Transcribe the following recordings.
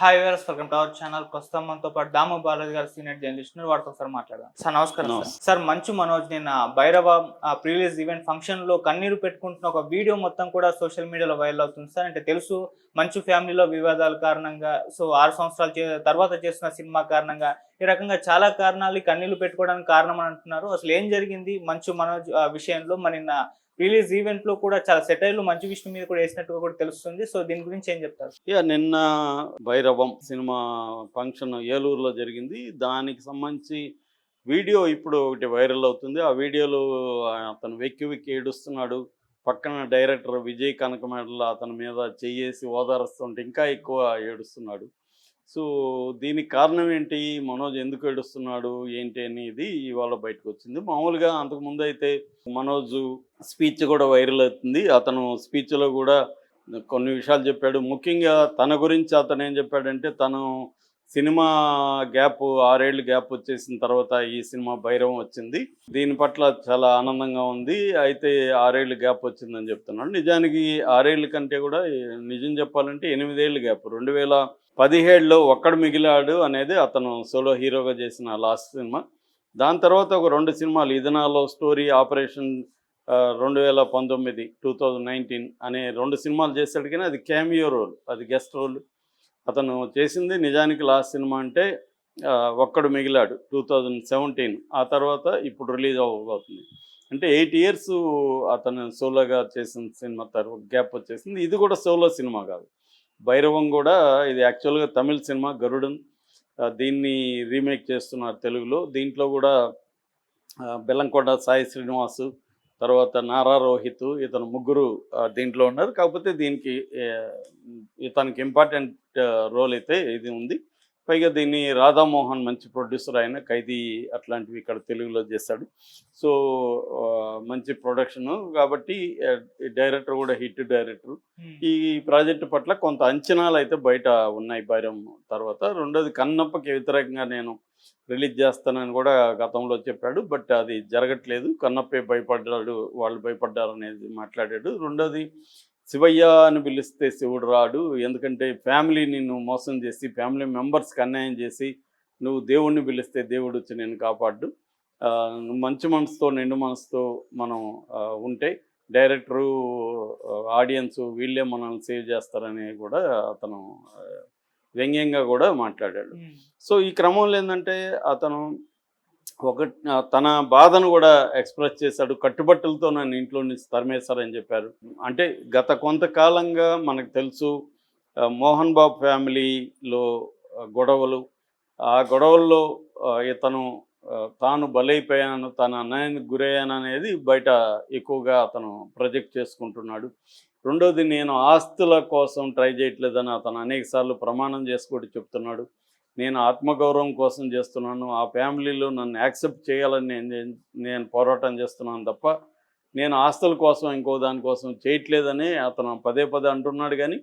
Hi viewers, welcome to our channel. ప్రస్తుతం మనతో పాటు దాము బాలాజీ గారు, సీనియర్ జర్నలిస్ట్, వారితో ఒకసారి మాట్లాడదాం. సార్ నమస్కారం. సార్ మంచు మనోజ్ నిన్న Bhairava pre release event function లో కన్నీరు పెట్టుకుంటున్న ఒక వీడియో మొత్తం కూడా సోషల్ మీడియాలో వైరల్ అవుతుంది సార్. అంటే తెలుసు మంచు ఫ్యామిలీలో వివాదాల కారణంగా, సో 6 సంవత్సరాల తర్వాత చేస్తున్న సినిమా కారణంగా ఈ రకంగా చాలా కారణాలు కన్నీళ్లు పెట్టుకోవడానికి కారణం అని అంటున్నారు. అసలు ఏం జరిగింది మంచు మనోజ్ విషయంలో? మరి నిన్న రిలీజ్ ఈవెంట్ లో కూడా చాలా సెటైర్లు మంచు విష్ణు మీద కూడా వేసినట్టుగా కూడా తెలుస్తుంది. సో దీని గురించి ఏం చెప్తారు? నిన్న భైరవం సినిమా ఫంక్షన్ ఏలూరులో జరిగింది. దానికి సంబంధించి వీడియో ఇప్పుడు ఒకటి వైరల్ అవుతుంది. ఆ వీడియోలో అతను వెక్కి వెక్కి ఏడుస్తున్నాడు. పక్కన డైరెక్టర్ విజయ్ కనకమేడల అతని మీద చెయ్యేసి ఓదారుస్తుంటే ఇంకా ఎక్కువ ఏడుస్తున్నాడు. సో దీనికి కారణం ఏంటి, మనోజ్ ఎందుకు ఏడుస్తున్నాడు ఏంటి అనేది ఇవాళ బయటకు వచ్చింది. మామూలుగా అంతకుముందు అయితే మనోజ్ స్పీచ్ కూడా వైరల్ అవుతుంది. అతను స్పీచ్లో కూడా కొన్ని విషయాలు చెప్పాడు. ముఖ్యంగా తన గురించి అతను ఏం చెప్పాడంటే, తను సినిమా గ్యాప్ 6 ఏళ్ళు గ్యాప్ వచ్చేసిన తర్వాత ఈ సినిమా భైరవం వచ్చింది. దీని పట్ల చాలా ఆనందంగా ఉంది. అయితే 6 ఏళ్ళు గ్యాప్ వచ్చిందని చెప్తున్నాడు. నిజానికి 6 ఏళ్ళ కంటే కూడా నిజం చెప్పాలంటే 8 ఏళ్ళు గ్యాప్. 2017లో ఒక్కడు మిగిలాడు అనేది అతను సోలో హీరోగా చేసిన లాస్ట్ సినిమా. దాని తర్వాత ఒక 2 సినిమాలు, ఇది నా లవ్ స్టోరీ, ఆపరేషన్ 2019 అనే 2 సినిమాలు చేశాడు. కానీ అది క్యామియో రోల్, అది గెస్ట్ రోల్ అతను చేసింది. నిజానికి లాస్ట్ సినిమా అంటే ఒక్కడు మిగిలాడు 2017. ఆ తర్వాత ఇప్పుడు రిలీజ్ అవ్వబోతుంది. అంటే 8 ఇయర్స్ అతను సోలోగా చేసిన సినిమా తర్వాత గ్యాప్ వచ్చేసింది. ఇది కూడా సోలో సినిమా కాదు, భైరవం కూడా. ఇది యాక్చువల్గా తమిళ్ సినిమా గరుడన్. దీన్ని రీమేక్ చేస్తున్నారు తెలుగులో. దీంట్లో కూడా బెల్లంకొండ సాయి శ్రీనివాసు, తర్వాత నారా రోహిత్, ఇతను ముగ్గురు దీంట్లో ఉన్నారు. కాకపోతే దీనికి ఇతనికి ఇంపార్టెంట్ రోల్ అయితే ఇది ఉంది. పైగా దీన్ని రాధామోహన్ మంచి ప్రొడ్యూసర్, ఆయన ఖైదీ అట్లాంటివి ఇక్కడ తెలుగులో చేశాడు. సో మంచి ప్రొడక్షన్ కాబట్టి డైరెక్టర్ కూడా హిట్ డైరెక్టర్. ఈ ప్రాజెక్టు పట్ల కొంత అంచనాలు అయితే బయట ఉన్నాయి భైరవం తర్వాత. రెండోది, కన్నప్పకి వ్యతిరేకంగా నేను రిలీజ్ చేస్తానని కూడా గతంలో చెప్పాడు. బట్ అది జరగట్లేదు. కన్నప్పే భయపడ్డాడు, వాళ్ళు భయపడ్డారు అనేది మాట్లాడాడు. రెండోది, శివయ్య అని పిలిస్తే శివుడు రాడు, ఎందుకంటే ఫ్యామిలీ నిన్ను మోసం చేసి, ఫ్యామిలీ మెంబర్స్కి అన్యాయం చేసి, నువ్వు దేవుణ్ణి పిలిస్తే దేవుడు వచ్చి నేను కాపాడు. మంచి మనసుతో, నిండు మనసుతో మనం ఉంటే డైరెక్టరు, ఆడియన్స్ వీళ్ళే మనల్ని సేవ్ చేస్తారని కూడా అతను వ్యంగ్యంగా కూడా మాట్లాడాడు. సో ఈ క్రమంలో ఏంటంటే అతను తన బాధను కూడా ఎక్స్ప్రెస్ చేశాడు. కట్టుబట్టలతో నన్ను ఇంట్లో నుంచి తరిమేశారని చెప్పారు. అంటే గత కొంతకాలంగా మనకు తెలుసు మోహన్ బాబు ఫ్యామిలీలో గొడవలు, ఆ గొడవల్లో ఇతను తాను బలైపోయాను, తన అన్యాయానికి గురయ్యాను అనేది బయట ఎక్కువగా అతను ప్రొజెక్ట్ చేసుకుంటున్నాడు. రెండోది, నేను ఆస్తుల కోసం ట్రై చేయట్లేదని అతను అనేకసార్లు ప్రమాణం చేసుకుంటూ చెప్తున్నాడు. నేను ఆత్మగౌరవం కోసం చేస్తున్నాను, ఆ ఫ్యామిలీలో నన్ను యాక్సెప్ట్ చేయాలని నేను పోరాటం చేస్తున్నాను తప్ప నేను ఆస్తుల కోసం ఇంకో దానికోసం చేయట్లేదని అతను పదే పదే అంటున్నాడు. కానీ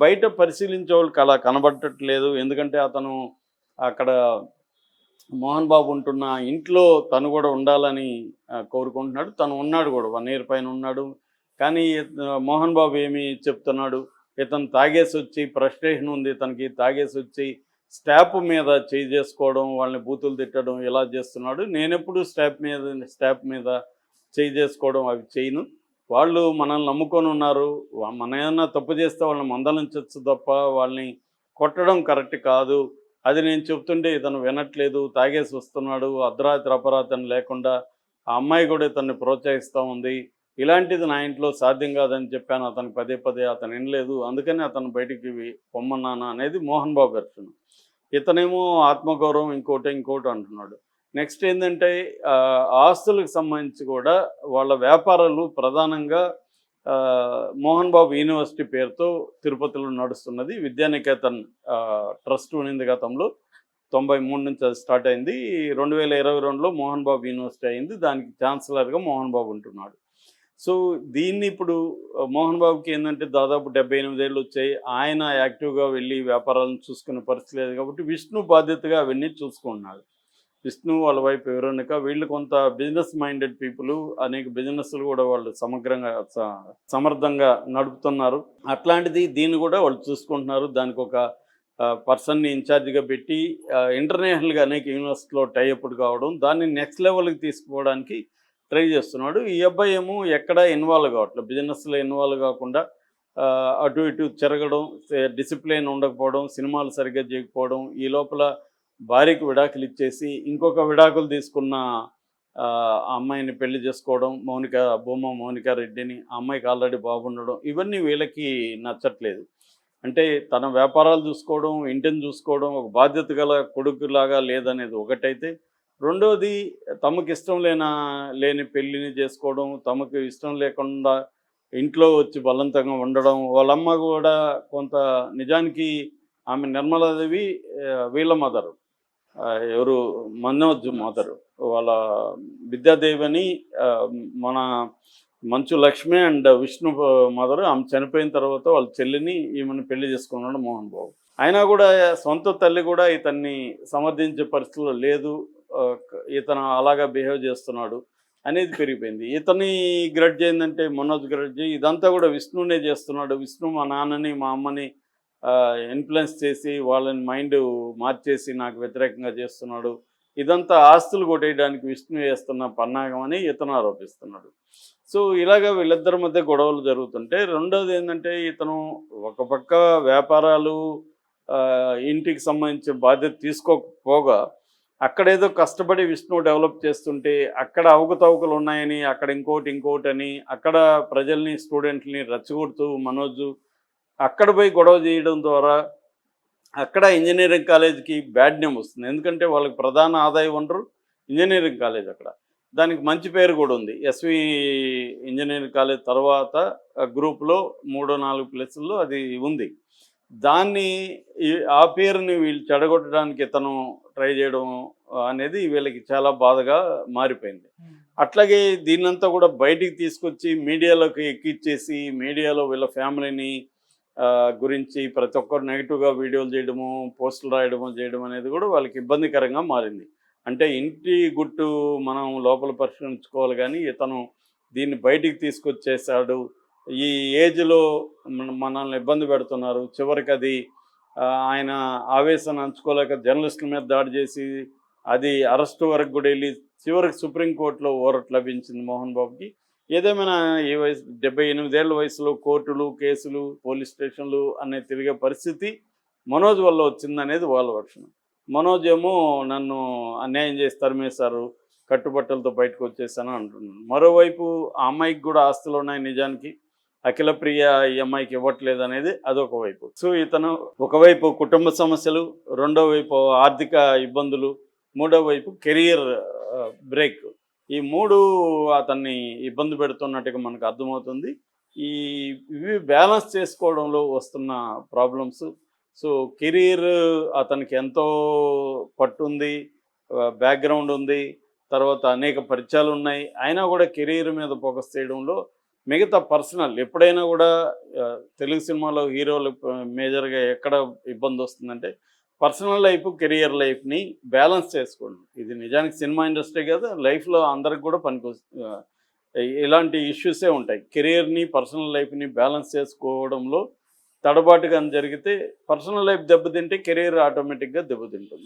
బయట పరిశీలించే వాళ్ళకి అలా కనబడట్లేదు. ఎందుకంటే అతను అక్కడ మోహన్ బాబు ఉంటున్న ఇంట్లో తను కూడా ఉండాలని కోరుకుంటున్నాడు. తను ఉన్నాడు కూడా, 1 ఇయర్ పైన ఉన్నాడు. కానీ మోహన్ బాబు ఏమి చెప్తున్నాడు, ఇతను తాగేసి వచ్చి, ఫ్రస్ట్రేషన్ ఉంది తనకి, తాగేసి వచ్చి స్టాఫ్ మీద చేయి చేసుకోవడం, వాళ్ళని బూతులు తిట్టడం ఇలా చేస్తున్నాడు. నేనెప్పుడు స్టాఫ్ మీద చేయి చేసుకోవడం అవి చేయను. వాళ్ళు మనల్ని నమ్ముకొని ఉన్నారు. మన ఏమన్నా తప్పు చేస్తే వాళ్ళని మందలించవచ్చు తప్ప వాళ్ళని కొట్టడం కరెక్ట్ కాదు. అది నేను చెప్తుంటే ఇతను వినట్లేదు, తాగేసి వస్తున్నాడు, అర్ధరాత్రి అపరాత్రి లేకుండా. ఆ అమ్మాయి కూడా ఇతన్ని ప్రోత్సహిస్తూ ఉంది. ఇలాంటిది నా ఇంట్లో సాధ్యం కాదని చెప్పాను అతను పదే పదే, అతను వినలేదు. అందుకని అతను బయటికి పొమ్మన్నాను అనేది మోహన్ బాబు వెర్షన్. ఇతనేమో ఆత్మగౌరవం ఇంకోటి అంటున్నాడు. నెక్స్ట్ ఏంటంటే ఆస్తులకు సంబంధించి కూడా వాళ్ళ వ్యాపారాలు ప్రధానంగా మోహన్ బాబు యూనివర్సిటీ పేరుతో తిరుపతిలో నడుస్తున్నది. విద్యానికేతన్ ట్రస్ట్ ఉన్నింది గతంలో, 93 నుంచి అది స్టార్ట్ అయింది. 2022లో మోహన్ బాబు యూనివర్సిటీ అయింది. దానికి ఛాన్సలర్గా మోహన్ బాబు ఉంటున్నాడు. సో దీన్ని ఇప్పుడు మోహన్ బాబుకి ఏంటంటే దాదాపు 78 ఏళ్ళు వచ్చాయి. ఆయన యాక్టివ్గా వెళ్ళి వ్యాపారాలను చూసుకునే పరిస్థితి లేదు కాబట్టి విష్ణు బాధ్యతగా అవన్నీ చూసుకుంటున్నాడు. విష్ణు, వాళ్ళ వైపు వెరోనిక, వీళ్ళు కొంత బిజినెస్ మైండెడ్ పీపుల్. అనేక బిజినెస్లు కూడా వాళ్ళు సమర్థంగా నడుపుతున్నారు. అట్లాంటిది దీన్ని కూడా వాళ్ళు చూసుకుంటున్నారు. దానికి ఒక పర్సన్ని ఇన్ఛార్జిగా పెట్టి ఇంటర్నేషనల్గా అనేక యూనివర్సిటీలో టైఅప్ కావడం, దాన్ని నెక్స్ట్ లెవెల్కి తీసుకుపోవడానికి ట్రై చేస్తున్నాడు. ఈ అబ్బాయి ఏమో ఎక్కడ ఇన్వాల్వ్ కావట్లేదు, బిజినెస్లో ఇన్వాల్వ్ కాకుండా అటు ఇటు తిరగడం, డిసిప్లిన్ ఉండకపోవడం, సినిమాలు సరిగ్గా చేయకపోవడం, ఈ లోపల భార్యకి విడాకులు ఇచ్చేసి ఇంకొక విడాకులు తీసుకున్న ఆ అమ్మాయిని పెళ్లి చేసుకోవడం, భూమా మౌనికా రెడ్డిని. ఆ అమ్మాయికి ఆల్రెడీ బాగుండడం, ఇవన్నీ వీళ్ళకి నచ్చట్లేదు. అంటే తన వ్యాపారాలు చూసుకోవడం, ఇంటిని చూసుకోవడం, ఒక బాధ్యత గల కొడుకులాగా లేదనేది ఒకటైతే, రెండోది తమకు ఇష్టం లేని పెళ్ళిని చేసుకోవడం, తమకు ఇష్టం లేకుండా ఇంట్లో వచ్చి బలవంతంగా ఉండడం. వాళ్ళమ్మ కూడా కొంత నిజానికి ఆమె నిర్మలాదేవి వీళ్ళ మదరు, ఎవరు మనోజ్ మదరు, వాళ్ళ విద్యాదేవి అని మన మంచు లక్ష్మి అండ్ విష్ణు మదరు. ఆమె చనిపోయిన తర్వాత వాళ్ళ చెల్లిని ఈమెను పెళ్లి చేసుకున్నాడు మోహన్ బాబు. అయినా కూడా సొంత తల్లి కూడా ఇతన్ని సమర్థించే పరిస్థితిలో లేదు, ఇతను అలాగా బిహేవ్ చేస్తున్నాడు అనేది పెరిగిపోయింది. ఇతని గ్రడ్జ్ ఏంటంటే, మనోజ్ గ్రడ్జ్ ఇదంతా కూడా విష్ణునే చేస్తున్నాడు. విష్ణు మా నాన్నని మా అమ్మని ఇన్ఫ్లుయెన్స్ చేసి వాళ్ళని మైండ్ మార్చేసి నాకు వ్యతిరేకంగా చేస్తున్నాడు. ఇదంతా ఆస్తులు కొట్టేయడానికి విష్ణు చేస్తున్న పన్నాగం అని ఇతను ఆరోపిస్తున్నాడు. సో ఇలాగ వీళ్ళిద్దరి మధ్య గొడవలు జరుగుతుంటే, రెండోది ఏంటంటే, ఇతను ఒక పక్క వ్యాపారాలు ఇంటికి సంబంధించిన బాధ్యత తీసుకోకపోగా అక్కడేదో కష్టపడి విష్ణు డెవలప్ చేస్తుంటే అక్కడ అవకతవకలు ఉన్నాయని, అక్కడ ఇంకోటి అని, అక్కడ ప్రజల్ని స్టూడెంట్ని రెచ్చగొడుతూ మనోజు అక్కడ పోయి గొడవ చేయడం ద్వారా అక్కడ ఇంజనీరింగ్ కాలేజ్కి బ్యాడ్ నేమ్ వస్తుంది. ఎందుకంటే వాళ్ళకి ప్రధాన ఆదాయ వనరు ఇంజనీరింగ్ కాలేజ్. అక్కడ దానికి మంచి పేరు కూడా ఉంది. ఎస్వి ఇంజనీరింగ్ కాలేజ్ తర్వాత గ్రూప్లో 3-4 ప్లేసుల్లో అది ఉంది. దాన్ని ఆ పేరుని వీళ్ళు చెడగొట్టడానికి ఇతను ట్రై చేయడం అనేది వీళ్ళకి చాలా బాధగా మారిపోయింది. అట్లాగే దీన్నంతా కూడా బయటికి తీసుకొచ్చి మీడియాలోకి ఎక్కిచ్చేసి, మీడియాలో వీళ్ళ ఫ్యామిలీని గురించి ప్రతి ఒక్కరు నెగిటివ్గా వీడియోలు చేయడము, పోస్టులు చేయడం అనేది కూడా వాళ్ళకి ఇబ్బందికరంగా మారింది. అంటే ఇంటి గుట్టు మనం లోపల పరిశీలించుకోవాలి, కానీ ఇతను దీన్ని బయటికి తీసుకొచ్చేసాడు. ఈ ఏజ్లో మనల్ని ఇబ్బంది పెడుతున్నారు. చివరికి అది ఆయన ఆవేశాన్ని అంచుకోలేక జర్నలిస్టుల మీద దాడి చేసి అది అరెస్టు వరకు కూడా వెళ్ళి చివరికి సుప్రీంకోర్టులో ఊరట లభించింది మోహన్ బాబుకి. ఏదేమైనా ఈ వయసు 78 ఏళ్ల వయసులో కోర్టులు, కేసులు, పోలీస్ స్టేషన్లు అనే తిరిగే పరిస్థితి మనోజ్ వల్ల వచ్చిందనేది వాళ్ళ వర్షం. మనోజ్ ఏమో నన్ను అన్యాయం చేసి తరిమేశారు, కట్టుబట్టలతో బయటకు వచ్చేసాను అంటున్నాను. మరోవైపు ఆ అమ్మాయికి కూడా ఆస్తులు ఉన్నాయి నిజానికి, అఖిలప్రియ ఈ అమ్మాయికి ఇవ్వట్లేదు అనేది అదొక వైపు. సో ఇతను ఒకవైపు కుటుంబ సమస్యలు, రెండో వైపు ఆర్థిక ఇబ్బందులు, మూడో వైపు కెరియర్ బ్రేక్, ఈ మూడు అతన్ని ఇబ్బంది పెడుతున్నట్టుగా మనకు అర్థమవుతుంది. ఇవి బ్యాలెన్స్ చేసుకోవడంలో వస్తున్న ప్రాబ్లమ్స్. సో కెరీర్ అతనికి ఎంతో పట్టుంది, బ్యాక్గ్రౌండ్ ఉంది, తర్వాత అనేక పరిచయాలు ఉన్నాయి. అయినా కూడా కెరీర్ మీద ఫోకస్ చేయడంలో మిగతా పర్సనల్ ఎప్పుడైనా కూడా తెలుగు సినిమాలో హీరోలు మేజర్గా ఎక్కడ ఇబ్బంది వస్తుందంటే పర్సనల్ లైఫ్, కెరియర్ లైఫ్ని బ్యాలెన్స్ చేసుకోండి. ఇది నిజానికి సినిమా ఇండస్ట్రీ కదా, లైఫ్లో అందరికి కూడా ఇలాంటి ఇష్యూసే ఉంటాయి. కెరియర్ని, పర్సనల్ లైఫ్ని బ్యాలెన్స్ చేసుకోవడంలో తడబాటుగా జరిగితే పర్సనల్ లైఫ్ దెబ్బతింటే కెరీర్ ఆటోమేటిక్గా దెబ్బతింటుంది.